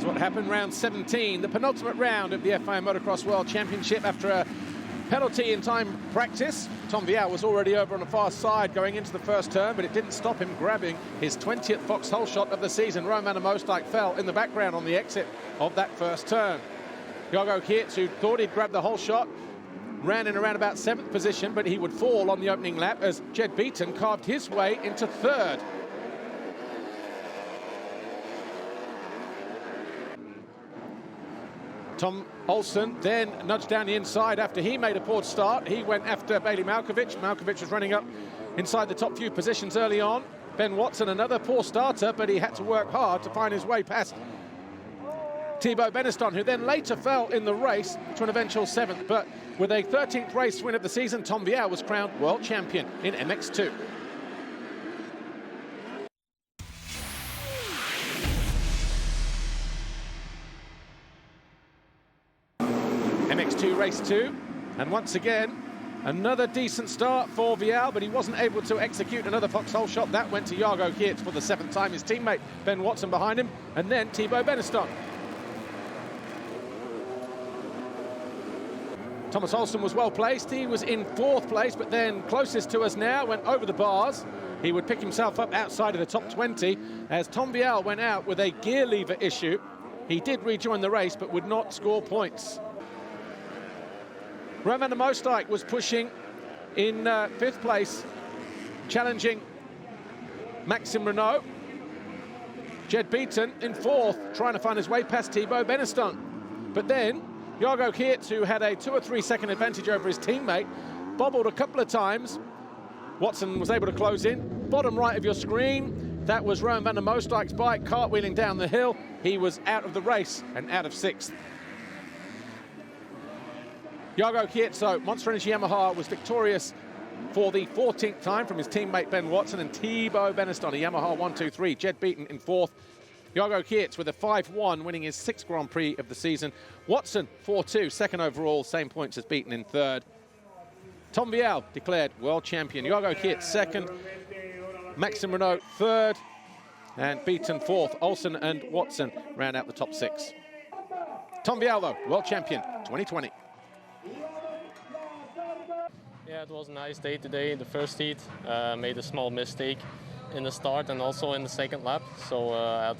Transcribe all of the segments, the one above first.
Here's what happened, round 17, the penultimate round of the FIA Motocross World Championship. After a penalty in time practice, Tom Vial was already over on the far side going into the first turn, but it didn't stop him grabbing his 20th Foxhole shot of the season. Roman van der Moosdijk fell in the background on the exit of that first turn. Jago Geerts, who thought he'd grabbed the whole shot, ran in around about 7th position, but he would fall on the opening lap as Jed Beaton carved his way into 3rd. Tom Olsen then nudged down the inside after he made a poor start. He went after Bailey Malkovich. Malkovich was running up inside the top few positions early on. Ben Watson, another poor starter, but he had to work hard to find his way past Thibaut Beneston, who then later fell in the race to an eventual 7th. But with a 13th race win of the season, Tom Vial was crowned world champion in MX2. MX2 race 2, and once again another decent start for Vial, but he wasn't able to execute another Foxhole shot. That went to Jago Geerts for the 7th time, his teammate Ben Watson behind him, and then Thibaut Beneston. Thomas Olsen was well placed. He was in 4th place, but then closest to us now, went over the bars. He would pick himself up outside of the top 20 as Tom Vial went out with a gear lever issue. He did rejoin the race, but would not score points. Roman van der Moosdijk was pushing in 5th place, challenging Maxime Renault. Jed Beaton in 4th, trying to find his way past Thibaut Beneston. But then Jago Geerts, who had a 2 or 3 second advantage over his teammate, bobbled a couple of times. Watson was able to close in. Bottom right of your screen, that was Roman van der Moosdijk's bike cartwheeling down the hill. He was out of the race and out of 6th. Jago Geerts, though, Monster Energy Yamaha, was victorious for the 14th time from his teammate Ben Watson and Thibaut Beneston, a Yamaha 1-2-3. Jed Beaton in 4th. Jago Geerts with a 5-1, winning his 6th Grand Prix of the season. Watson 4-2, 2nd overall, same points as Beaton in 3rd. Tom Vial declared world champion. Jago Geerts 2nd, Maxime Renault 3rd, and Beaton 4th. Olsen and Watson round out the top 6. Tom Vial, though, world champion 2020. Yeah, it was a nice day today in the first heat. Made a small mistake in the start and also in the second lap. So I had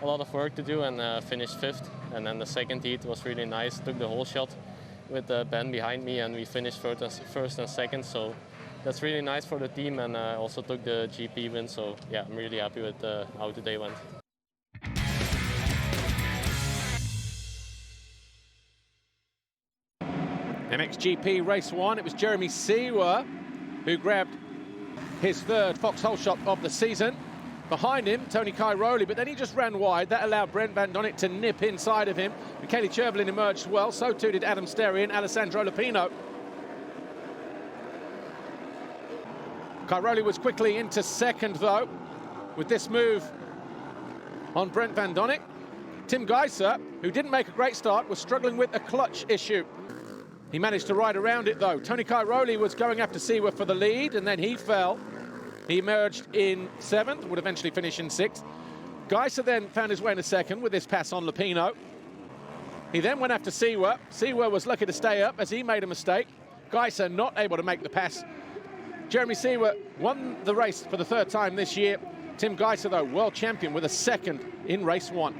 a lot of work to do and finished 5th. And then the second heat was really nice. Took the whole shot with Ben behind me and we finished first and 2nd. So that's really nice for the team, and also took the GP win. So yeah, I'm really happy with how today went. MXGP race 1, it was Jeremy Seewer who grabbed his 3rd Foxhole shot of the season. Behind him, Tony Cairoli, but then he just ran wide. That allowed Brent Van Donnet to nip inside of him. Michele Chervelin emerged well, so too did Adam Sterry and Alessandro Lupino. Cairoli was quickly into 2nd, though, with this move on Brent Van Donnet. Tim Geiser, who didn't make a great start, was struggling with a clutch issue. He managed to ride around it, though. Tony Cairoli was going after Seewer for the lead, and then he fell. He emerged in 7th, would eventually finish in 6th. Geiser then found his way into 2nd with this pass on Lupino. He then went after Seewer. Seewer was lucky to stay up as he made a mistake. Geiser not able to make the pass. Jeremy Seewer won the race for the 3rd time this year. Tim Geiser, though, world champion with a 2nd in race 1.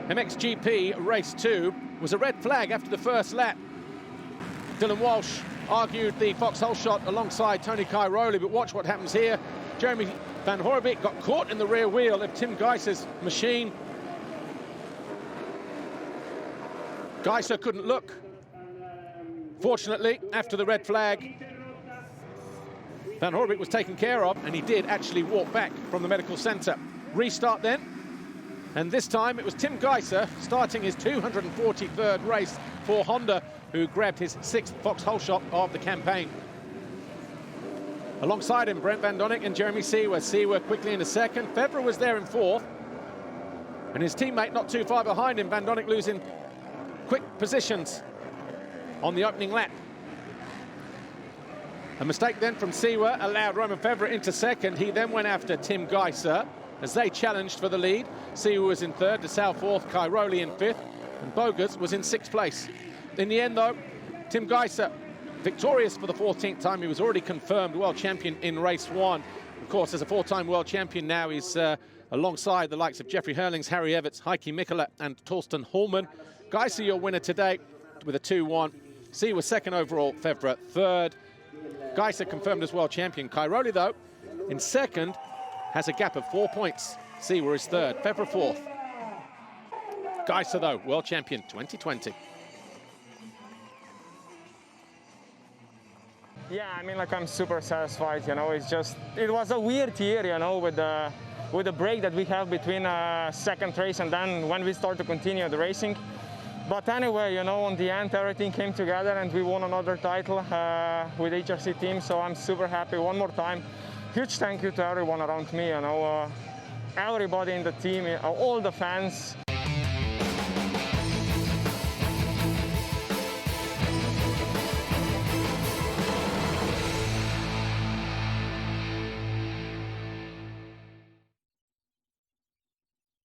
MXGP race 2 was a red flag after the first lap. Dylan Walsh argued the Foxhole shot alongside Tony Cairoli, but watch what happens here. Jeremy Van Horebeke got caught in the rear wheel of Tim Geiser's machine. Geiser couldn't look. Fortunately, after the red flag, Van Horebeke was taken care of, and he did actually walk back from the medical centre. Restart then. And this time it was Tim Geiser starting his 243rd race for Honda, who grabbed his 6th Foxhole shot of the campaign. Alongside him, Brent Van Donnet and Jeremy Seewer. Seewer quickly into 2nd. Febvre was there in 4th. And his teammate not too far behind him. Van Donnet losing quick positions on the opening lap. A mistake then from Siwa allowed Roman Febvre into second. He then went after Tim Geiser as they challenged for the lead. Siwa was in third, DeSalle fourth, Cairoli in fifth, and Bogas was in sixth place. In the end, though, Tim Geiser victorious for the 14th time. He was already confirmed world champion in race one. Of course, as a four-time world champion now, he's alongside the likes of Jeffrey Herlings, Harry Everts, Heikki Mikkola, and Torsten Holman. Geiser, your winner today with a 2-1. Siwa was second overall, Febvre third. Geiser confirmed as world champion. Cairoli, though, in second, has a gap of 4 points. Siwa is third, Febvre fourth. Geiser, though, world champion 2020. Yeah, I mean, like, I'm super satisfied, you know. It was a weird year, you know, with the break that we have between second race and then when we start to continue the racing. But anyway, you know, on the end, everything came together and we won another title with HRC team, so I'm super happy. One more time, huge thank you to everyone around me, you know, everybody in the team, all the fans.